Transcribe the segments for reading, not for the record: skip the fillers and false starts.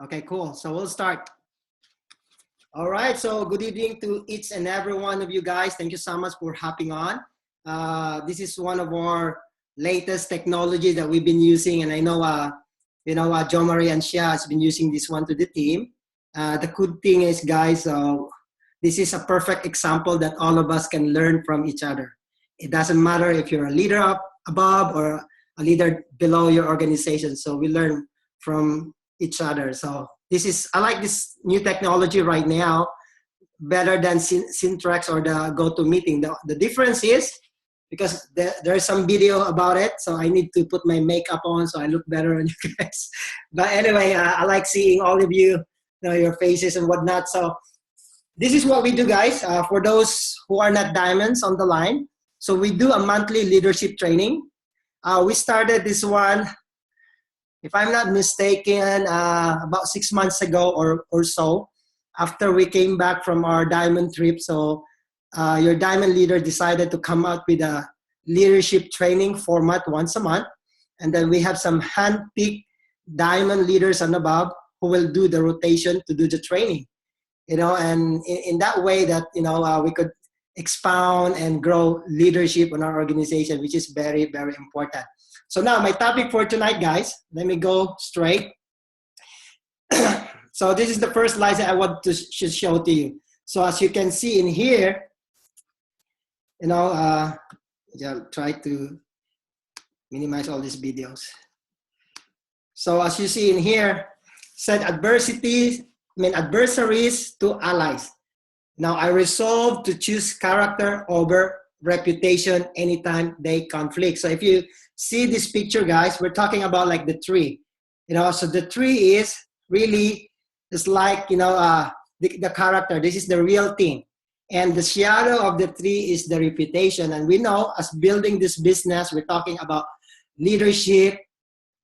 Okay, cool. So we'll start. All right. So good evening to each and every one of you guys. Thank you so much for hopping on. This is one of our latest technology that we've been using, and I know, Jo Marie and Shia has been using this one to the team. The good thing is, guys, this is a perfect example that all of us can learn from each other. It doesn't matter if you're a leader up above or a leader below your organization. So we learn from each other. So I like this new technology right now better than Syntrex or the GoToMeeting. The difference is because there's some video about it, so I need to put my makeup on so I look better on you guys. But anyway, I like seeing all of you, your faces and whatnot. So this is what we do, guys. For those who are not diamonds on the line, so we do a monthly leadership training. We started this one, if I'm not mistaken, about 6 months ago or so, after we came back from our diamond trip. So your diamond leader decided to come out with a leadership training format once a month. And then we have some hand-picked diamond leaders and above who will do the rotation to do the training. And in that way that, we could expound and grow leadership in our organization, which is very, very important. So now my topic for tonight, guys, let me go straight. So this is the first slide that I want to show to you. So as you can see in here, I'll try to minimize all these videos. So as you see in here, set adversaries to allies. Now I resolve to choose character over reputation anytime they conflict. So if you see this picture, guys, we're talking about like the tree. So the tree is really just like, the character. This is the real thing. And the shadow of the tree is the reputation. And we know as building this business, we're talking about leadership,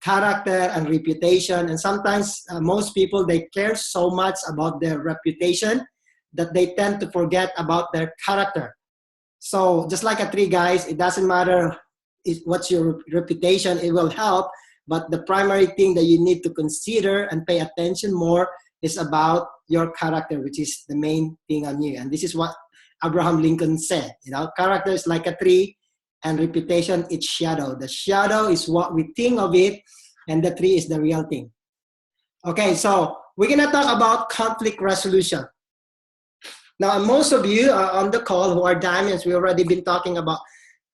character, and reputation. And sometimes most people, they care so much about their reputation that they tend to forget about their character. So just like a tree, guys, it doesn't matter what's your reputation, it will help. But the primary thing that you need to consider and pay attention more is about your character, which is the main thing on you. And this is what Abraham Lincoln said. Character is like a tree and reputation is shadow. The shadow is what we think of it, and the tree is the real thing. Okay, so we're going to talk about conflict resolution. Now, most of you are on the call who are diamonds. We've already been talking about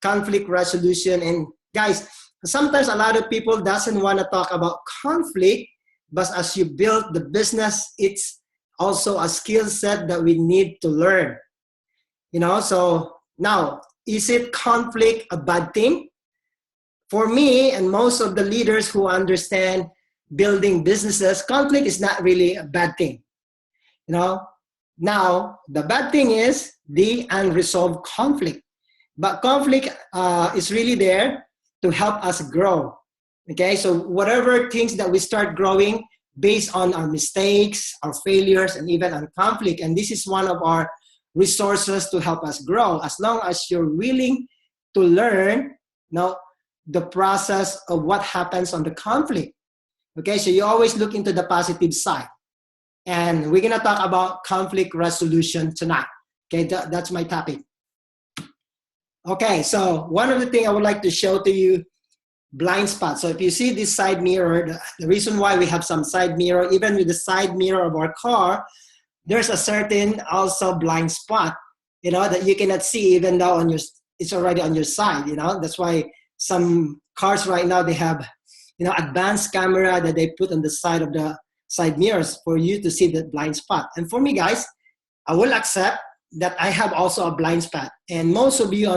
conflict resolution. And guys, sometimes a lot of people doesn't want to talk about conflict, but as you build the business, it's also a skill set that we need to learn. So now, is it conflict a bad thing? For me and most of the leaders who understand building businesses, conflict is not really a bad thing. Now, the bad thing is the unresolved conflict. But conflict is really there to help us grow. Okay, so whatever things that we start growing based on our mistakes, our failures, and even on conflict. And this is one of our resources to help us grow. As long as you're willing to learn the process of what happens on the conflict. Okay, so you always look into the positive side. And we're going to talk about conflict resolution tonight. Okay, that's my topic. Okay, so one of the things I would like to show to you, blind spot. So if you see this side mirror, the reason why we have some side mirror, even with the side mirror of our car, there's a certain also blind spot, that you cannot see even though it's already on your side, That's why some cars right now, they have, advanced camera that they put on the side of the side mirrors for you to see the blind spot. And for me, guys, I will accept that I have also a blind spot. And most of you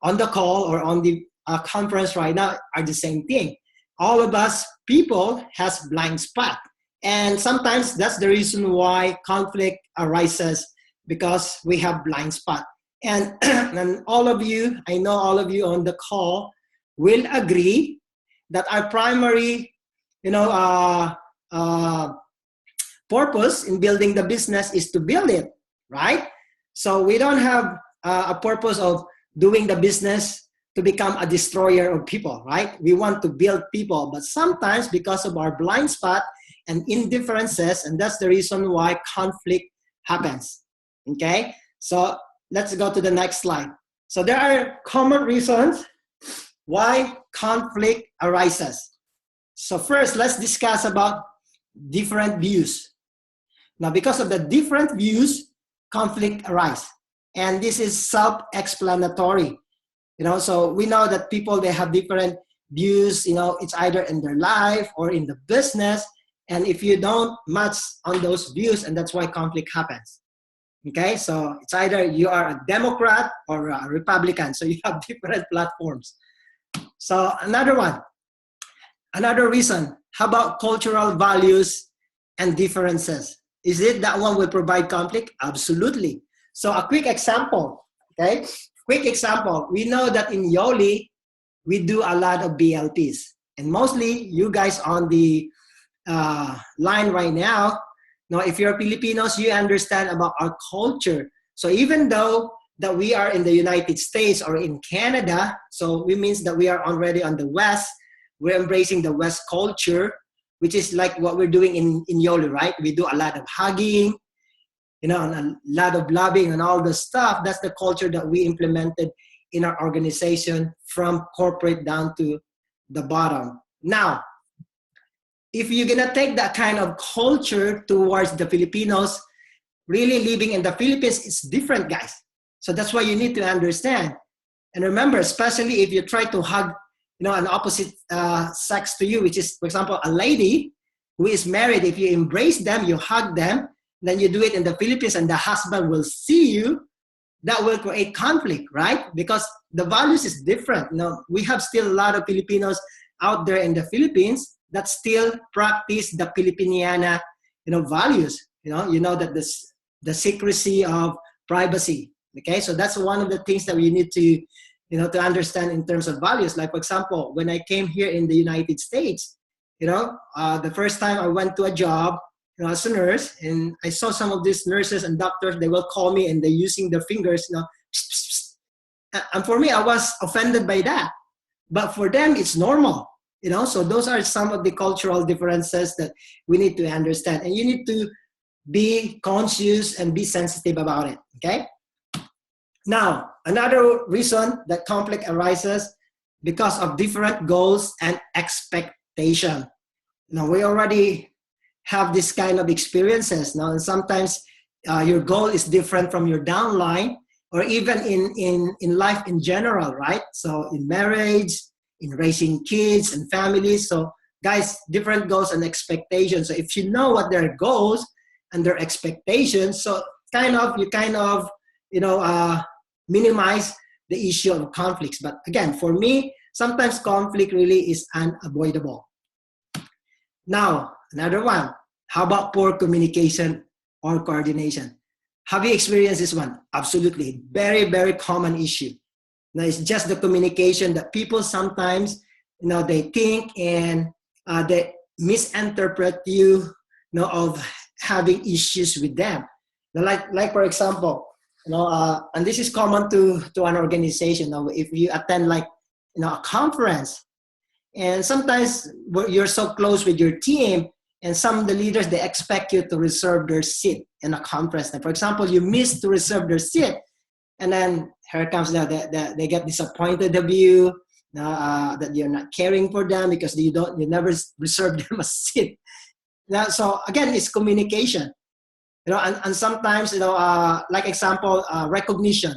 on the call or on the conference right now are the same thing. All of us people has blind spot. And sometimes that's the reason why conflict arises, because we have blind spot. And, and all of you, I know all of you on the call will agree that our primary, purpose in building the business is to build it, right? So we don't have a purpose of doing the business to become a destroyer of people, right? We want to build people, but sometimes because of our blind spot and indifferences, and that's the reason why conflict happens. Okay, so let's go to the next slide. So there are common reasons why conflict arises. So first, let's discuss about different views. Now, because of the different views, conflict arises. And this is self-explanatory. So we know that people, they have different views, it's either in their life or in the business. And if you don't match on those views, and that's why conflict happens. Okay, so it's either you are a Democrat or a Republican. So you have different platforms. So another reason, how about cultural values and differences? Is it that one will provide conflict? Absolutely. So a quick example, okay? Quick example, we know that in Yoli, we do a lot of BLPs. And mostly you guys on the line right now, if you're Filipinos, you understand about our culture. So even though that we are in the United States or in Canada, so it means that we are already on the West, we're embracing the West culture, which is like what we're doing in Yoli, right? We do a lot of hugging, and a lot of loving and all the stuff. That's the culture that we implemented in our organization from corporate down to the bottom. Now, if you're gonna take that kind of culture towards the Filipinos, really living in the Philippines, it's different, guys. So that's why you need to understand. And remember, especially if you try to hug, an opposite sex to you, which is, for example, a lady who is married, if you embrace them, you hug them, then you do it in the Philippines and the husband will see you, that will create conflict, right? Because the values is different. We have still a lot of Filipinos out there in the Philippines that still practice the Filipiniana, values. That the secrecy of privacy. Okay, so that's one of the things that we need to, to understand in terms of values. Like, for example, when I came here in the United States, the first time I went to a job, as a nurse, and I saw some of these nurses and doctors, they will call me and they're using their fingers, pss, pss, pss. And for me, I was offended by that. But for them, it's normal, so those are some of the cultural differences that we need to understand. And you need to be conscious and be sensitive about it, okay? Now, another reason that conflict arises because of different goals and expectation. We already have this kind of experiences now, and sometimes your goal is different from your downline, or even in life in general, right? So in marriage, in raising kids and families. So guys, different goals and expectations. So if you know what their goals and their expectations, so you minimize the issue of conflicts. But again, for me, sometimes conflict really is unavoidable. Now, another one, how about poor communication or coordination? Have you experienced this one? Absolutely. Very, very common issue. Now, it's just the communication that people sometimes, they think and they misinterpret you, of having issues with them. Now, like for example, and this is common to an organization. If you attend a conference, and sometimes you're so close with your team, and some of the leaders, they expect you to reserve their seat in a conference. And for example, you miss to reserve their seat, and then here comes they get disappointed of you, that you're not caring for them because you never reserve them a seat. Now, so again, it's communication. And sometimes, like example, recognition.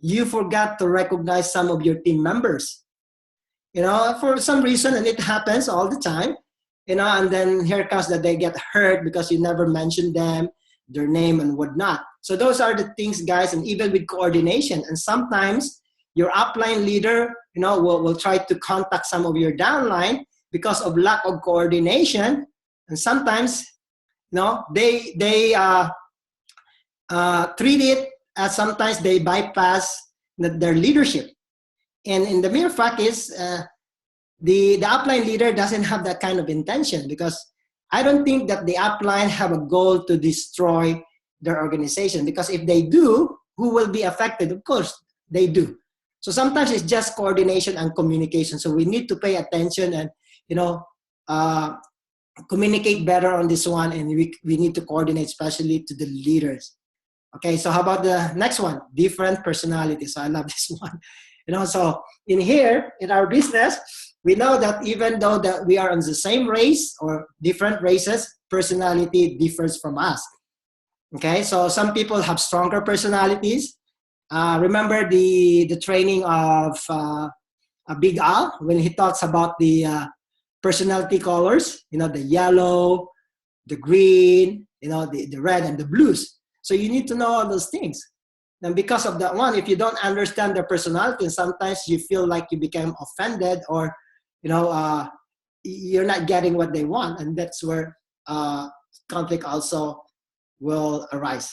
You forgot to recognize some of your team members, for some reason, and it happens all the time, and then here comes that they get hurt because you never mentioned them, their name and whatnot. So those are the things, guys, and even with coordination. And sometimes your upline leader, will try to contact some of your downline because of lack of coordination. And sometimes, they treat it as sometimes they bypass their leadership. And the mere fact is, the upline leader doesn't have that kind of intention, because I don't think that the upline have a goal to destroy their organization, because if they do, who will be affected? Of course, they do. So sometimes it's just coordination and communication. So we need to pay attention and, communicate better on this one, and we need to coordinate, especially to the leaders. Okay, so how about the next one? Different personalities. So I love this one. So in here, in our business, we know that even though that we are on the same race or different races, personality differs from us. Okay, so some people have stronger personalities. Remember the training of Big Al when he talks about the personality colors, the yellow, the green, the red and the blues. So you need to know all those things. And because of that one, if you don't understand their personality, sometimes you feel like you become offended, or you're not getting what they want, and that's where conflict also will arise.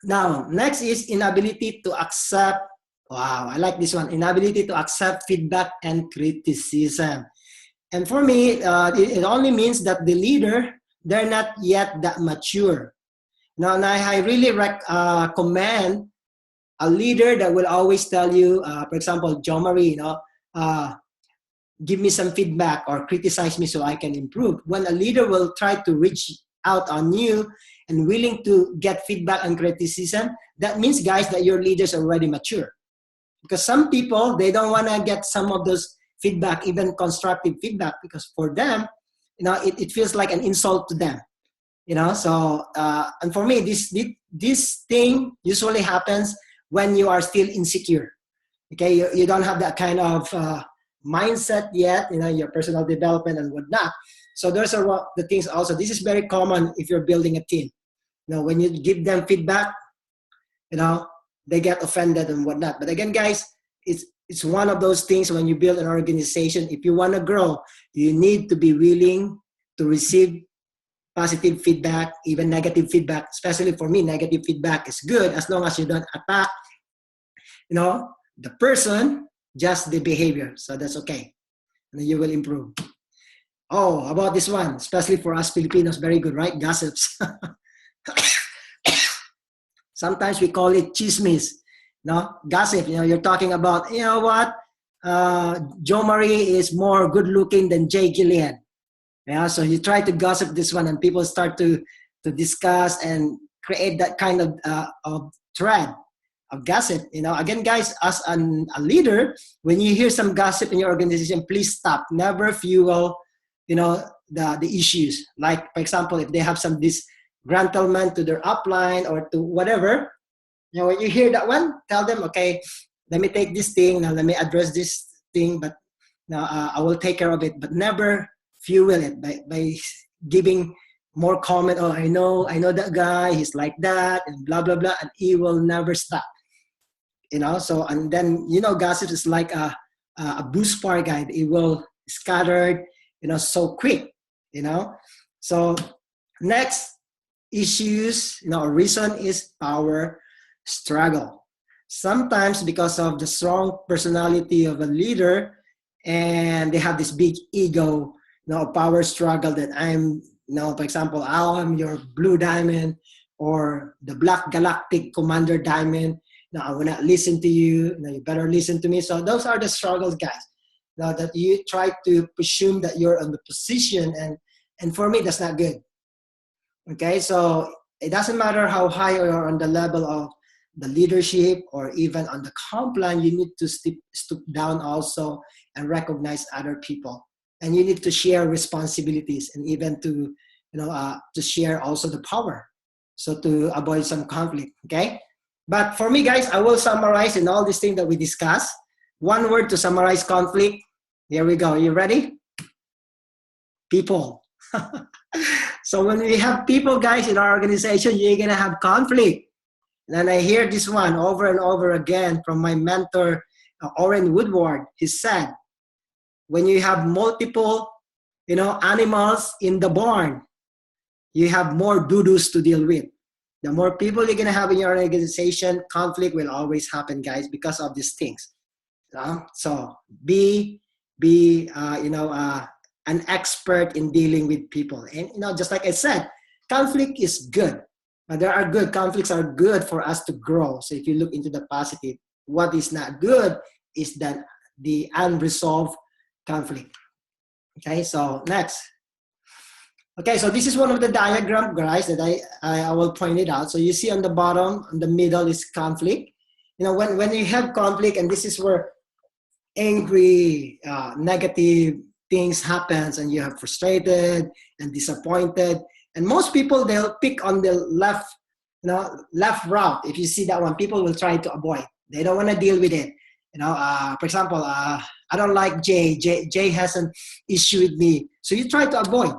Now, next is inability to accept. Wow, I like this one. Inability to accept feedback and criticism. And for me, it only means that the leader, they're not yet that mature. Now, and I really commend a leader that will always tell you, for example, Jo Marie, give me some feedback or criticize me so I can improve. When a leader will try to reach out on you and willing to get feedback and criticism, that means, guys, that your leaders are already mature. Because some people, they don't want to get some of those feedback, even constructive feedback, because for them, it feels like an insult to them. So and for me, this thing usually happens when you are still insecure. Okay, you don't have that kind of mindset yet, your personal development and whatnot. So those are the things also. This is very common if you're building a team. When you give them feedback, they get offended and whatnot. But again, guys, it's one of those things when you build an organization. If you want to grow, you need to be willing to receive positive feedback, even negative feedback. Especially for me, negative feedback is good as long as you don't attack, the person, just the behavior. So that's okay. And then you will improve. Oh, about this one, especially for us Filipinos, very good, right? Gossips. Sometimes we call it chismis. Gossip. You're talking about, what? Jo Marie is more good looking than Jay Gillian. Yeah, so you try to gossip this one, and people start to discuss and create that kind of thread of gossip. Again, guys, as a leader, when you hear some gossip in your organization, please stop. Never fuel, the issues. Like, for example, if they have some disgruntlement to their upline or to whatever, when you hear that one, tell them, okay, let me take this thing, now let me address this thing, but now I will take care of it. But never fuel it by giving more comment. Oh, I know that guy, he's like that, and blah, blah, blah, and he will never stop. So, and then, gossip is like a boost fire guide. It will scatter, so quick, So next issues, reason is power struggle. Sometimes because of the strong personality of a leader, and they have this big ego, power struggle that I'm, for example, I'm your blue diamond or the black galactic commander diamond. I will not listen to you. You better listen to me. So those are the struggles, guys. That you try to presume that you're on the position, and for me, that's not good. Okay, so it doesn't matter how high you're on the level of the leadership or even on the comp plan, you need to stoop down also and recognize other people. And you need to share responsibilities, and even to share also the power, so to avoid some conflict. Okay, but for me, guys, I will summarize in all these things that we discussed. One word to summarize conflict. Here we go. You ready? People. So when we have people, guys, in our organization, you're gonna have conflict. And I hear this one over and over again from my mentor, Oren Woodward. He said, when you have multiple, animals in the barn, you have more doo-doos to deal with. The more people you're gonna have in your organization, conflict will always happen, guys, because of these things. So be an expert in dealing with people. And just like I said, conflict is good. There are good conflicts are good for us to grow. So if you look into the positive, what is not good is that the unresolved conflict. Okay, so next. Okay, so this is one of the diagram, guys, that I will point it out. So you see on the bottom, in the middle is conflict. You know, when you have conflict, and this is where angry, negative things happens, and you are frustrated and disappointed. And most people, they'll pick on the left, you know, left route. If you see that one, people will try to avoid. They don't want to deal with it. You know, for example, I don't like Jay. Jay has an issue with me, so you try to avoid.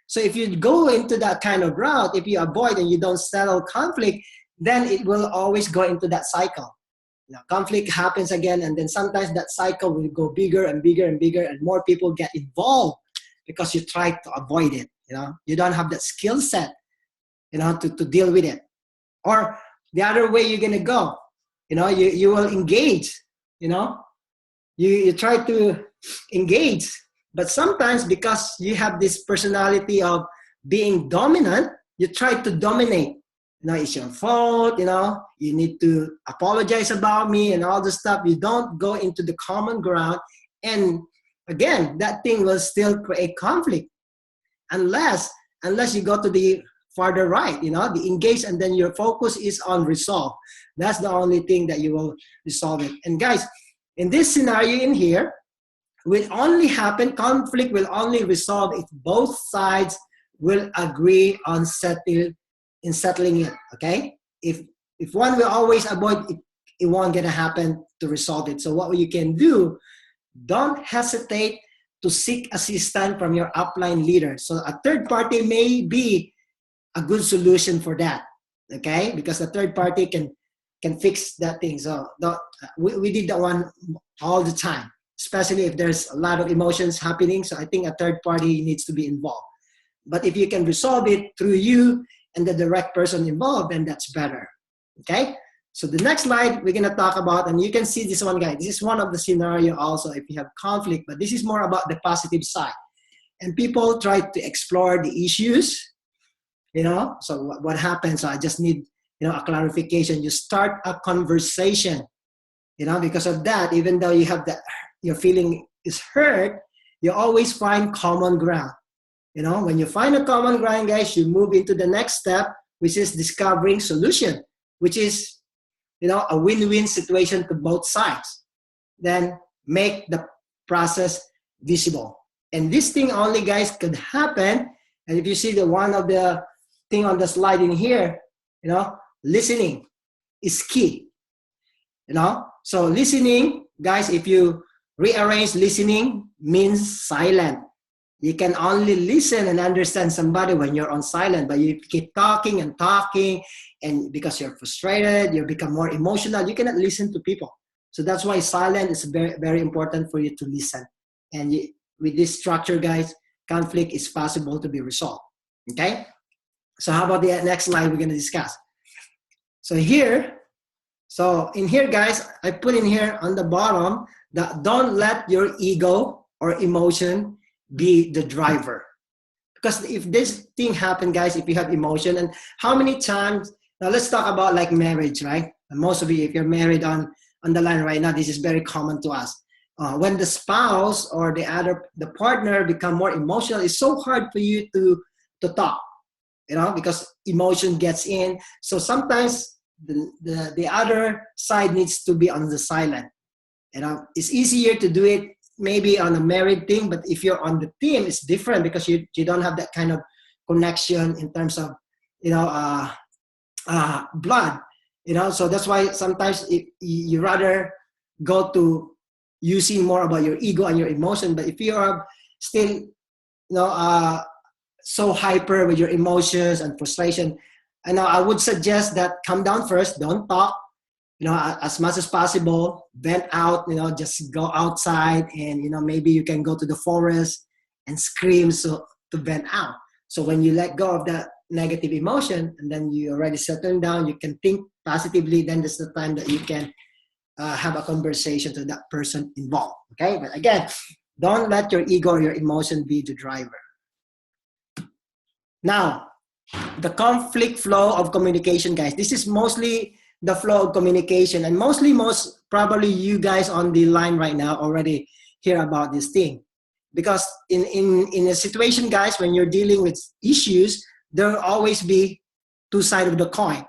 So if you go into that kind of route, if you avoid and you don't settle conflict, then it will always go into that cycle. You know, conflict happens again, and then sometimes that cycle will go bigger and bigger and bigger, and more people get involved because you try to avoid it. You know, you don't have that skill set, you know, to deal with it. Or the other way you're gonna go, you know, you will engage, you know, you try to engage. But sometimes because you have this personality of being dominant, you try to dominate. You know, it's your fault, you know, you need to apologize about me and all this stuff. You don't go into the common ground. And again, that thing will still create conflict. Unless you go to the farther right, you know, the engage, and then your focus is on resolve. That's the only thing that you will resolve it. And guys, in this scenario in here, will only happen, conflict will only resolve if both sides will agree on settling it, okay? If one will always avoid it, it won't gonna happen to resolve it. So what you can do, don't hesitate to seek assistance from your upline leader. So a third party may be a good solution for that, okay? Because a third party can fix that thing. So we did that one all the time, especially if there's a lot of emotions happening. So I think a third party needs to be involved. But if you can resolve it through you and the direct person involved, then that's better, okay? So the next slide we're gonna talk about, and you can see this one, guys. This is one of the scenario also if you have conflict, but this is more about the positive side. And people try to explore the issues, you know? So what happens, so I just need, you know, a clarification. You start a conversation, you know, because of that, even though you have that, your feeling is hurt, you always find common ground. You know, when you find a common ground, guys, you move into the next step, which is discovering solution, which is, you know, a win-win situation to both sides. Then make the process visible. And this thing only, guys, could happen. And if you see the one of the thing on the slide in here, you know, listening is key. You know, so listening, guys, if you rearrange listening means silent. You can only listen and understand somebody when you're on silent, but you keep talking and talking, and because you're frustrated, you become more emotional, you cannot listen to people. So that's why silent is very, very important for you to listen. And with this structure, guys, conflict is possible to be resolved, okay? So how about the next slide we're gonna discuss? So here, so in here, guys, I put in here on the bottom that don't let your ego or emotion be the driver. Because if this thing happen, guys, if you have emotion, and how many times, now let's talk about like marriage, right? And most of you, if you're married on the line right now, this is very common to us. When the spouse or the partner become more emotional, it's so hard for you to talk, you know, because emotion gets in. So sometimes the other side needs to be on the silent. You know, it's easier to do it maybe on a married thing, but if you're on the team, it's different because you don't have that kind of connection in terms of, you know, blood, you know. So that's why sometimes you rather go to using more about your ego and your emotion. But if you are still, you know, so hyper with your emotions and frustration, I would suggest that calm down first, don't talk. You know, as much as possible, vent out, you know, just go outside, and, you know, maybe you can go to the forest and scream to vent out. So when you let go of that negative emotion and then you already settle down, you can think positively, then this is the time that you can have a conversation to that person involved, okay? But again, don't let your ego or your emotion be the driver. Now, the conflict flow of communication, guys. This is mostly the flow of communication, and most probably you guys on the line right now already hear about this thing. Because in a situation, guys, when you're dealing with issues, there will always be two sides of the coin.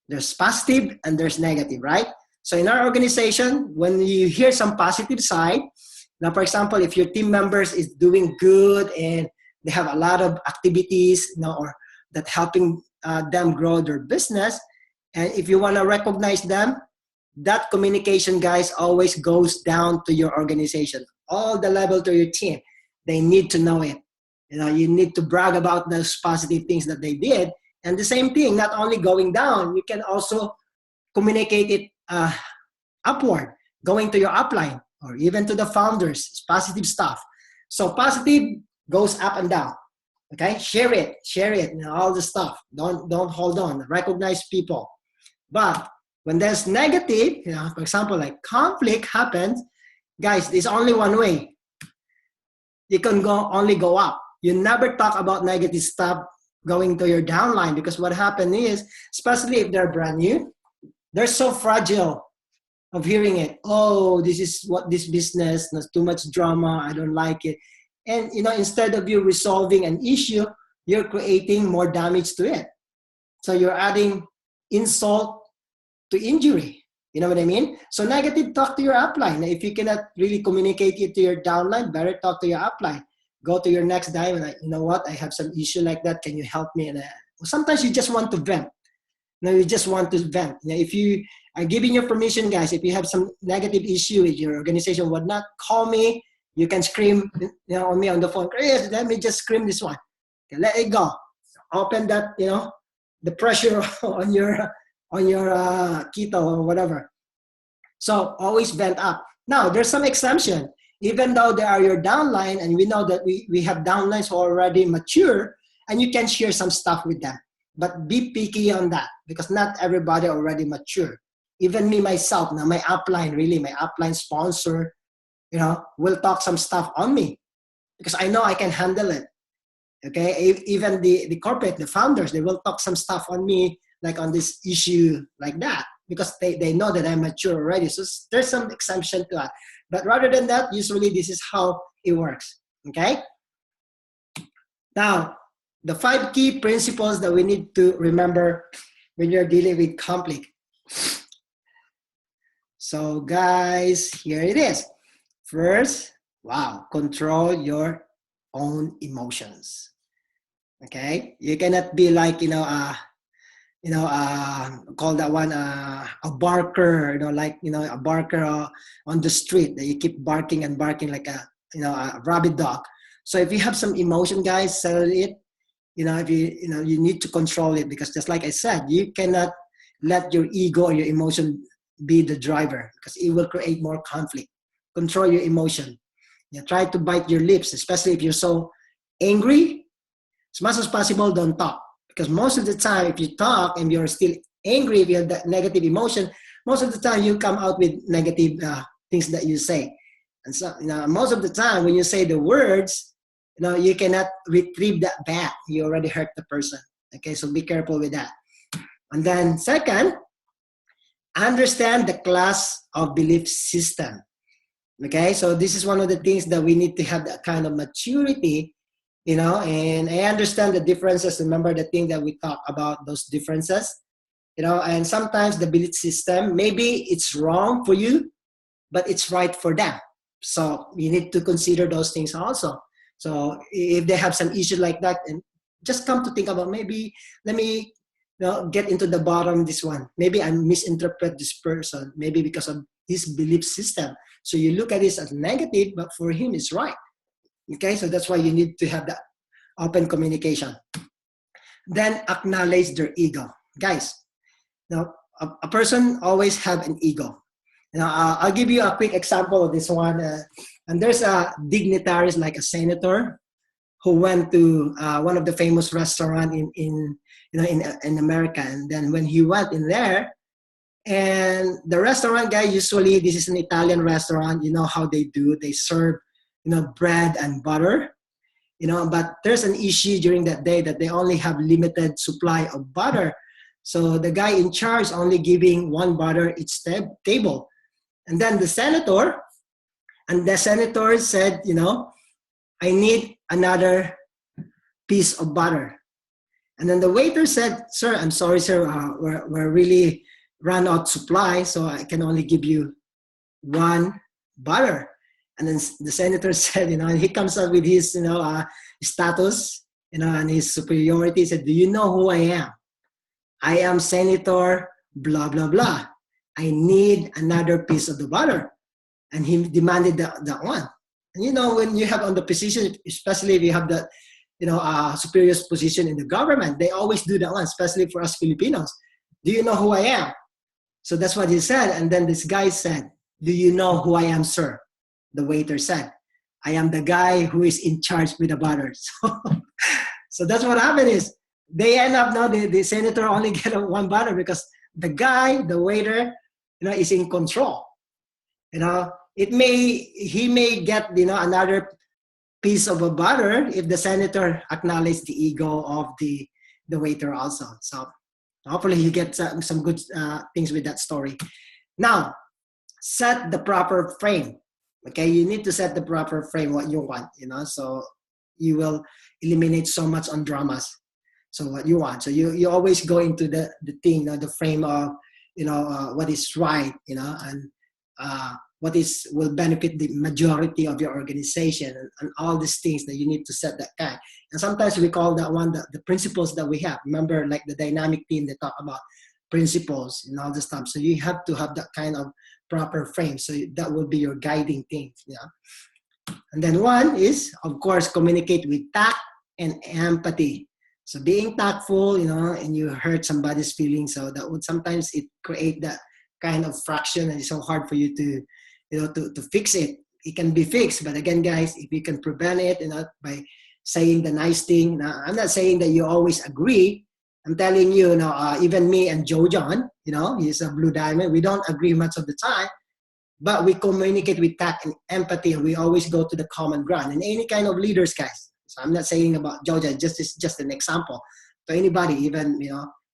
There's positive and there's negative, right? So in our organization, when you hear some positive side, now, for example, if your team members is doing good and they have a lot of activities, or that helping them grow their business, and if you want to recognize them, that communication, guys, always goes down to your organization, all the level to your team. They need to know it. You need to brag about those positive things that they did. And the same thing, not only going down, you can also communicate it upward, going to your upline or even to the founders. It's positive stuff. So positive goes up and down. Okay, share it, all the stuff. Don't hold on. Recognize people. But when there's negative, for example, like conflict happens, guys, there's only one way. You can only go up. You never talk about negative stuff going to your downline, because what happened is, especially if they're brand new, they're so fragile of hearing it. Oh, this is what this business, there's too much drama, I don't like it. And instead of you resolving an issue, you're creating more damage to it. So you're adding insult to injury. You know what I mean? So negative, talk to your upline. If you cannot really communicate it to your downline, better talk to your upline. Go to your next guy and you know what, I have some issue like that. Can you help me? And sometimes you just want to vent. You just want to vent. If you are giving your permission, guys, if you have some negative issue with your organization, whatnot, call me. You can scream on me on the phone. Chris, let me just scream this one. Okay, let it go. Open that, the pressure on your keto or whatever. So always vent up. Now, there's some exemption. Even though they are your downline, and we know that we have downlines who are already mature, and you can share some stuff with them. But be picky on that, because not everybody already mature. Even me, myself, now my upline sponsor, will talk some stuff on me, because I know I can handle it. Okay, even the corporate, the founders, they will talk some stuff on me, like on this issue like that, because they know that I'm mature already. So there's some exemption to that. But rather than that, usually this is how it works. Okay? Now, the 5 key principles that we need to remember when you're dealing with conflict. So guys, here it is. First, control your own emotions. Okay? You cannot be like, call that one a barker, a barker on the street that you keep barking and barking like a rabid dog. So if you have some emotion, guys, settle it. If you need to control it, because just like I said, you cannot let your ego or your emotion be the driver, because it will create more conflict. Control your emotion. Try to bite your lips, especially if you're so angry. As much as possible, don't talk. Because most of the time, if you talk and you're still angry, if you have that negative emotion, most of the time you come out with negative things that you say. And so, most of the time when you say the words, you cannot retrieve that back. You already hurt the person. Okay, so be careful with that. And then second, understand the class of belief system. Okay, so this is one of the things that we need to have, that kind of maturity. And I understand the differences. Remember the thing that we talk about, those differences, and sometimes the belief system, maybe it's wrong for you, but it's right for them. So you need to consider those things also. So if they have some issue like that, and just come to think about, maybe let me get into the bottom of this one. Maybe I misinterpret this person, maybe because of his belief system. So you look at this as negative, but for him it's right. Okay, so that's why you need to have that open communication. Then acknowledge their ego. Guys, a person always have an ego. I'll give you a quick example of this one. And there's a dignitaries like a senator who went to one of the famous restaurant in America. And then when he went in there, and the restaurant guy, usually this is an Italian restaurant, how they do, they serve bread and butter, but there's an issue during that day that they only have limited supply of butter. So the guy in charge only giving 1 butter each table. And then the senator said, I need another piece of butter. And then the waiter said, sir, I'm sorry, sir, we're really run out supply, so I can only give you one butter. And then the senator said, and he comes up with his, status, and his superiority. He said, do you know who I am? I am Senator blah, blah, blah. I need another piece of the butter. And he demanded that one. And when you have on the position, especially if you have that, superior position in the government, they always do that one, especially for us Filipinos. Do you know who I am? So that's what he said. And then this guy said, do you know who I am, sir? The waiter said, I am the guy who is in charge with the butter. So that's what happened is, they end up now, the senator only get one butter because the guy, the waiter, is in control. He may get, another piece of a butter if the senator acknowledges the ego of the waiter also. So hopefully you get some good things with that story. Now, set the proper frame. Okay, you need to set the proper frame, what you want, so you will eliminate so much on dramas. So what you want. So you always go into the thing, the frame of, what is right, and what will benefit the majority of your organization, and all these things that you need to set that guy. And sometimes we call that one the principles that we have. Remember, like the dynamic team, they talk about principles and all this stuff. So you have to have that kind of proper frame. So that will be your guiding thing. And then one is, of course, communicate with tact and empathy. So being tactful, and you hurt somebody's feelings, so that would sometimes it create that kind of fraction, and it's so hard for you to, to fix it. It can be fixed, but again, guys, if you can prevent it, by saying the nice thing. Now, I'm not saying that you always agree. I'm telling you, even me and Joe John, he's a Blue Diamond. We don't agree much of the time, but we communicate with tact and empathy, and we always go to the common ground. And any kind of leaders, guys. So I'm not saying about Joe John, just an example. To anybody, even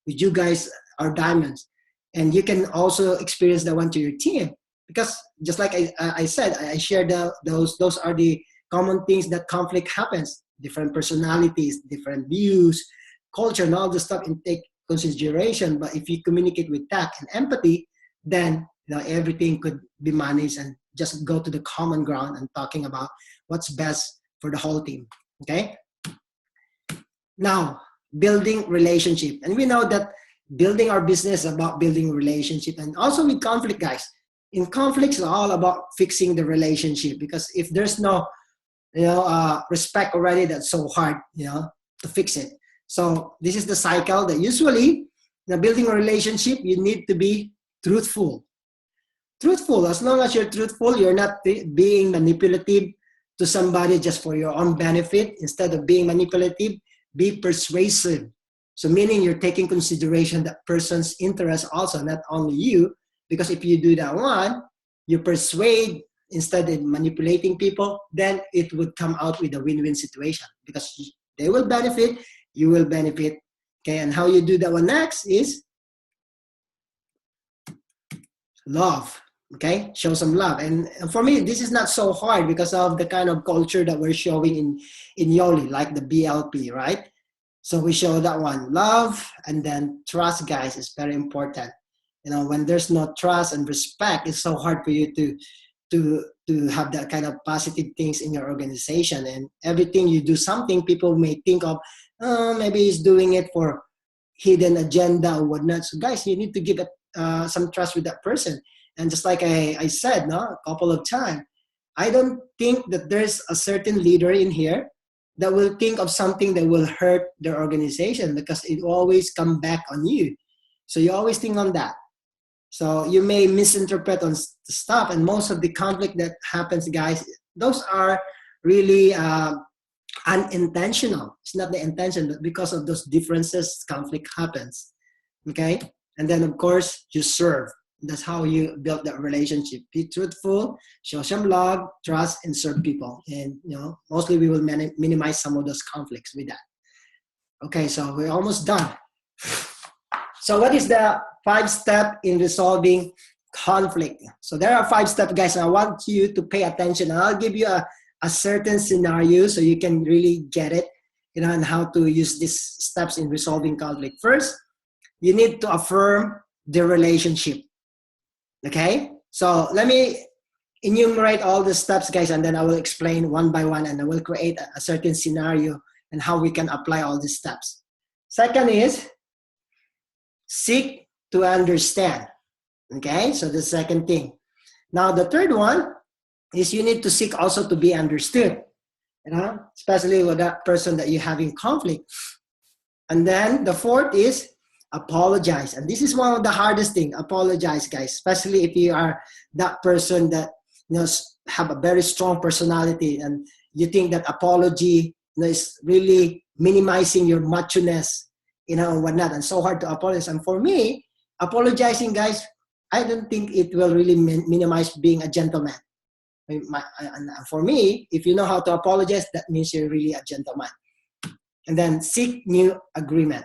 with you guys are diamonds, and you can also experience that one to your team, because just like I said, I shared those are the common things that conflict happens. Different personalities, different views, culture, and all this stuff in take consideration. But if you communicate with tact and empathy, then everything could be managed, and just go to the common ground and talking about what's best for the whole team. Okay. Now, building relationship, and we know that building our business is about building relationship, and also with conflict, guys. In conflicts, it's all about fixing the relationship, because if there's no respect already, that's so hard to fix it. So this is the cycle that usually, building a relationship, you need to be truthful. As long as you're truthful, you're not being manipulative to somebody just for your own benefit. Instead of being manipulative, be persuasive. So meaning you're taking consideration that person's interest also, not only you, because if you do that one, you persuade instead of manipulating people, then it would come out with a win-win situation, because they will benefit, you will benefit. Okay, and how you do that one next is love. Okay, show some love. And for me, this is not so hard because of the kind of culture that we're showing in Yoli, like the BLP, right? So we show that one, love, and then trust, guys, is very important. When there's no trust and respect, it's so hard for you to have that kind of positive things in your organization. And everything you do something, people may think of, maybe he's doing it for hidden agenda or whatnot. So guys, you need to give some trust with that person. And just like I said, a couple of times, I don't think that there's a certain leader in here that will think of something that will hurt their organization, because it always come back on you. So you always think on that. So you may misinterpret on stuff, and most of the conflict that happens, guys, those are really unintentional. It's not the intention, but because of those differences, conflict happens. Okay? And then, of course, you serve. That's how you build that relationship. Be truthful, show some love, trust, and serve people. And mostly we will minimize some of those conflicts with that. Okay, so we're almost done. So what is the 5-step in resolving conflict? So there are 5 steps, guys. And I want you to pay attention. And I'll give you a a certain scenario so you can really get it, and how to use these steps in resolving conflict. First, you need to affirm the relationship. Okay? So let me enumerate all the steps, guys, and then I will explain one by one, and I will create a certain scenario and how we can apply all these steps. Second is seek to understand. Okay? So the second thing. Now, the third one is you need to seek also to be understood, especially with that person that you're having conflict. And then the fourth is apologize. And this is one of the hardest thing. Apologize, guys, especially if you are that person that have a very strong personality and you think that apology is really minimizing your macho-ness, and whatnot, and so hard to apologize. And for me, apologizing, guys, I don't think it will really minimize being a gentleman. For me, if you know how to apologize, that means you're really a gentleman. And then seek new agreement.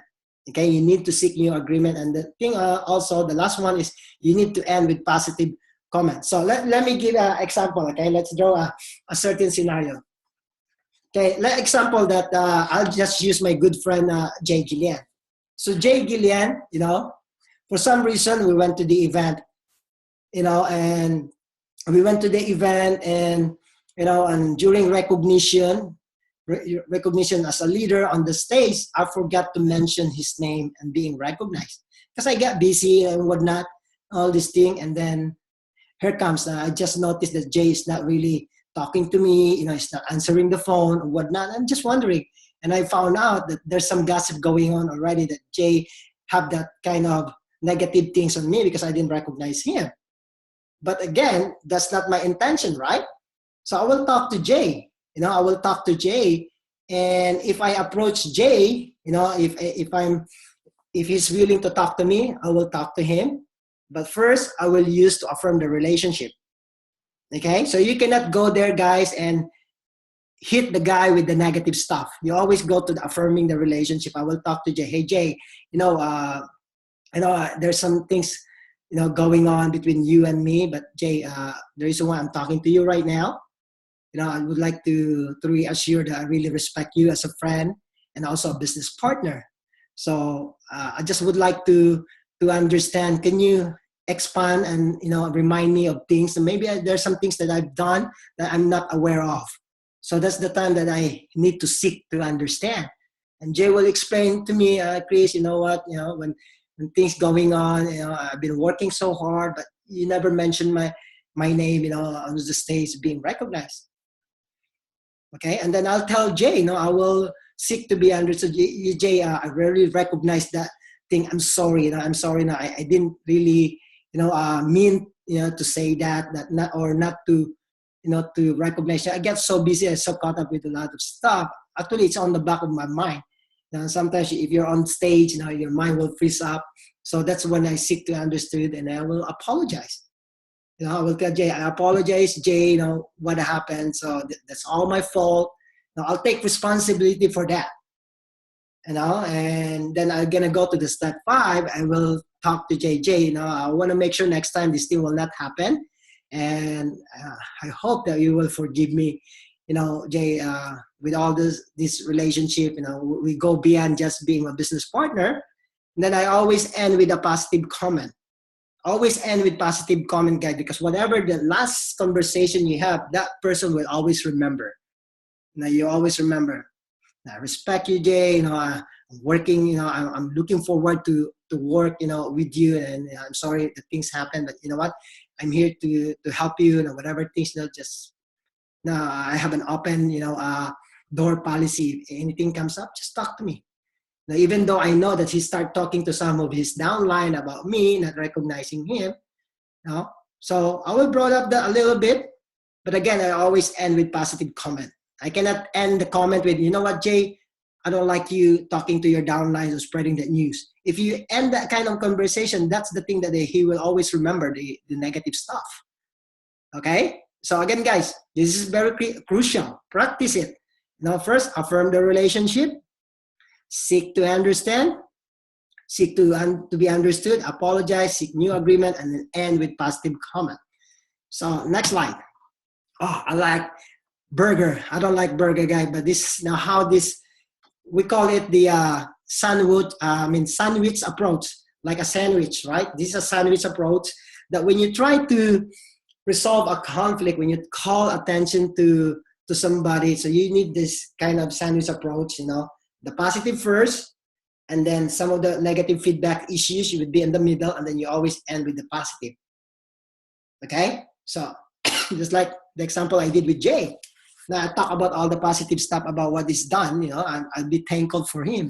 Okay, you need to seek new agreement. And the thing also, the last one is you need to end with positive comments. So let me give an example. Okay, let's draw a certain scenario. Okay, example that I'll just use my good friend Jay Gillian. So Jay Gillian, for some reason we went to the event, and we went to the event, and and during recognition as a leader on the stage, I forgot to mention his name and being recognized because I got busy and whatnot, all this thing. And then here comes, I just noticed that Jay is not really talking to me, he's not answering the phone or whatnot. I'm just wondering. And I found out that there's some gossip going on already that Jay have that kind of negative things on me because I didn't recognize him. But again, that's not my intention, right? So I will talk to Jay. I will talk to Jay, and if I approach Jay, if he's willing to talk to me, I will talk to him. But first, I will use to affirm the relationship. Okay, so you cannot go there, guys, and hit the guy with the negative stuff. You always go to the affirming the relationship. I will talk to Jay. Hey, Jay, there's some things going on between you and me, but Jay, the reason why I'm talking to you right now, I would like to reassure that I really respect you as a friend and also a business partner. So I just would like to understand, can you expand and remind me of things, and maybe there's some things that I've done that I'm not aware of. So that's the time that I need to seek to understand. And Jay will explain to me, Chris, when things going on, I've been working so hard, but you never mentioned my name, on the stage being recognized. Okay, and then I'll tell Jay, I will seek to be understood. Jay, I rarely recognize that thing. I'm sorry, I'm sorry. I didn't really, mean, to say that not to, to recognize. I get so busy and so caught up with a lot of stuff. Actually, it's on the back of my mind. Sometimes if you're on stage, your mind will freeze up. So that's when I seek to understood, and I will apologize. I will tell Jay, I apologize, Jay, what happened. So that's all my fault. I'll take responsibility for that. And then I'm going to go to the step 5. I will talk to Jay, I want to make sure next time this thing will not happen. And I hope that you will forgive me, Jay, with all this relationship, we go beyond just being a business partner. And then I always end with a positive comment. Always end with positive comment, guys, because whatever the last conversation you have, that person will always remember. You always remember. I respect you, Jay. I'm working. I'm looking forward to work. With you. And I'm sorry that things happen, but you know what? I'm here to help you. Whatever things. I have an open door policy. If anything comes up, just talk to me. Now, even though I know that he started talking to some of his downline about me, not recognizing him, so I will brought up that a little bit, but again, I always end with positive comment. I cannot end the comment with, you know what, Jay, I don't like you talking to your downlines or spreading that news. If you end that kind of conversation, that's the thing that he will always remember, the negative stuff. Okay? So again, guys, this is very crucial. Practice it. First, affirm the relationship. Seek to understand, seek to be understood, apologize, seek new agreement, and then end with positive comment. So next slide. I like burger. I don't like burger, guy, but this is now how this, we call it the sandwich approach, like a sandwich, right? This is a sandwich approach that when you try to resolve a conflict, when you call attention to somebody, so you need this kind of sandwich approach, you know, the positive first, and then some of the negative feedback issues you would be in the middle, and then you always end with the positive. Okay, so just like the example I did with Jay. Now I talk about all the positive stuff about what is done. You know, I'll be thankful for him.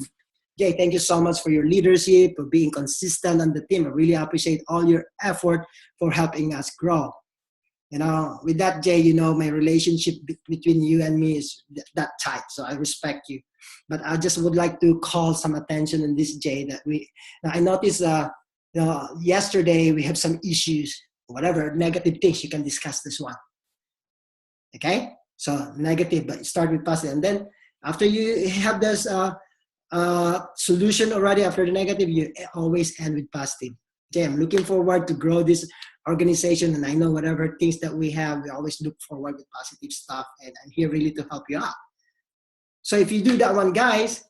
Jay, thank you so much for your leadership, for being consistent on the team. I really appreciate all your effort for helping us grow. You know, with that, Jay, you know, my relationship between you and me is that tight. So I respect you. But I just would like to call some attention on this, Jay, that now I noticed, you know, yesterday we have some issues, whatever, negative things, you can discuss this one. Okay? So negative, but start with positive. And then after you have this solution already after the negative, you always end with positive. Okay, I'm looking forward to grow this organization, and I know whatever things that we have, we always look forward with positive stuff, and I'm here really to help you out. So if you do that one, guys,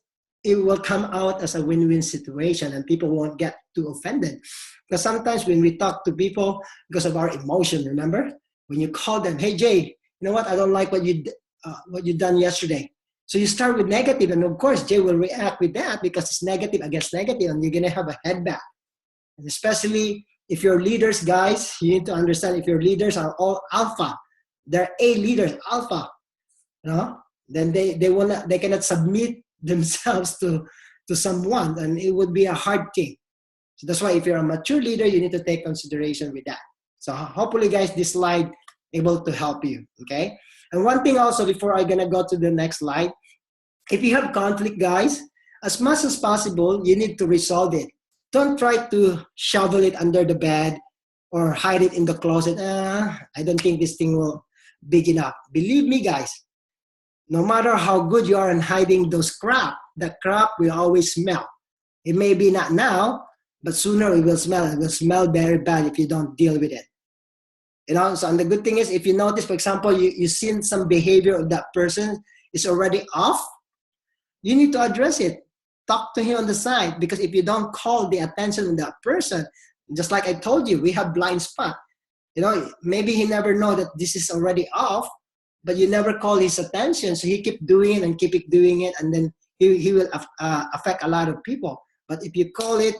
it will come out as a win-win situation, and people won't get too offended. Because sometimes when we talk to people because of our emotion, remember? When you call them, hey, Jay, you know what? I don't like what you done yesterday. So you start with negative, and of course, Jay will react with that because it's negative against negative, and you're going to have a headback. And especially if your leaders, guys, you need to understand if your leaders are all alpha, they're A leaders, alpha, you know, then they cannot submit themselves to someone, and it would be a hard thing. So that's why if you're a mature leader, you need to take consideration with that. So hopefully, guys, this slide able to help you, okay? And one thing also before I'm gonna go to the next slide, if you have conflict, guys, as much as possible, you need to resolve it. Don't try to shovel it under the bed or hide it in the closet. I don't think this thing will big enough. Believe me, guys, no matter how good you are in hiding those crap, the crap will always smell. It may be not now, but sooner it will smell. It will smell very bad if you don't deal with it. You know, so and the good thing is if you notice, for example, you seen some behavior of that person is already off, you need to address it. Talk to him on the side, because if you don't call the attention of that person, just like I told you, we have blind spot. You know, maybe he never know that this is already off, but you never call his attention, so he keep doing it and keep it doing it, and then he will affect a lot of people. But if you call it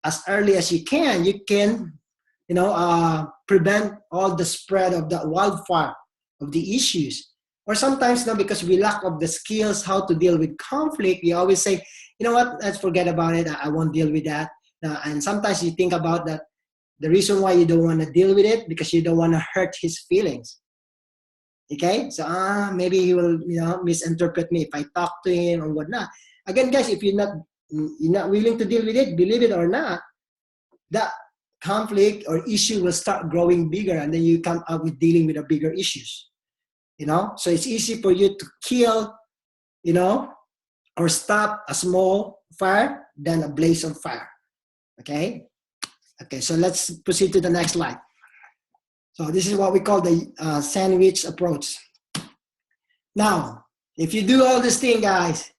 as early as you can, you know, prevent all the spread of the wildfire of the issues. Or sometimes, no, because we lack of the skills how to deal with conflict, we always say, you know what, let's forget about it. I won't deal with that. And sometimes you think about that. The reason why you don't want to deal with it because you don't want to hurt his feelings. Okay, so maybe he will, you know, misinterpret me if I talk to him or whatnot. Again, guys, if you're not willing to deal with it, believe it or not, that conflict or issue will start growing bigger, and then you come up with dealing with the bigger issues. You know, so it's easy for you to kill, you know, or stop a small fire than a blaze of fire. Okay, okay. So let's proceed to the next slide. So this is what we call the sandwich approach. Now, if you do all this thing, guys,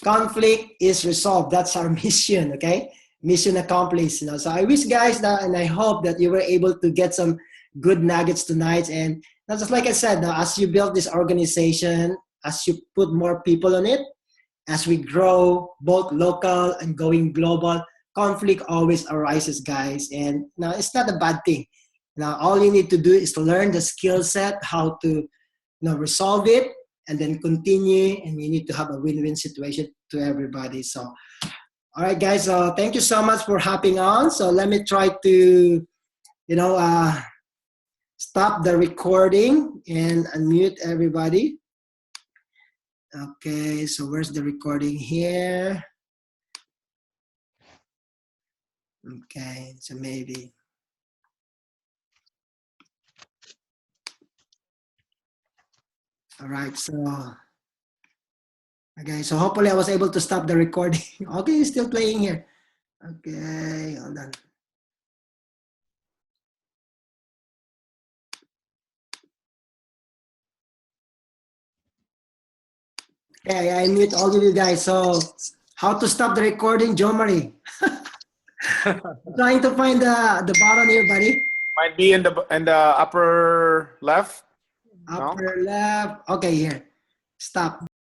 conflict is resolved. That's our mission. Okay, mission accomplished. You know, so I wish, guys, that, and I hope that you were able to get some good nuggets tonight. And now, just like I said, now, as you build this organization, as you put more people on it, as we grow both local and going global, conflict always arises, guys. And now it's not a bad thing. Now all you need to do is to learn the skill set, how to, you know, resolve it, and then continue. And you need to have a win-win situation to everybody. So, all right, guys. Thank you so much for hopping on. So let me try to, you know, stop the recording and unmute everybody. Okay, so where's the recording here? Okay, so maybe. All right, so, okay, so hopefully I was able to stop the recording. Okay, it's still playing here. Okay, hold on. Okay, I mute all of you guys. So, how to stop the recording, John Marie? Trying to find the button here, buddy. Might be in the upper left. No? Upper left. Okay, here. Stop.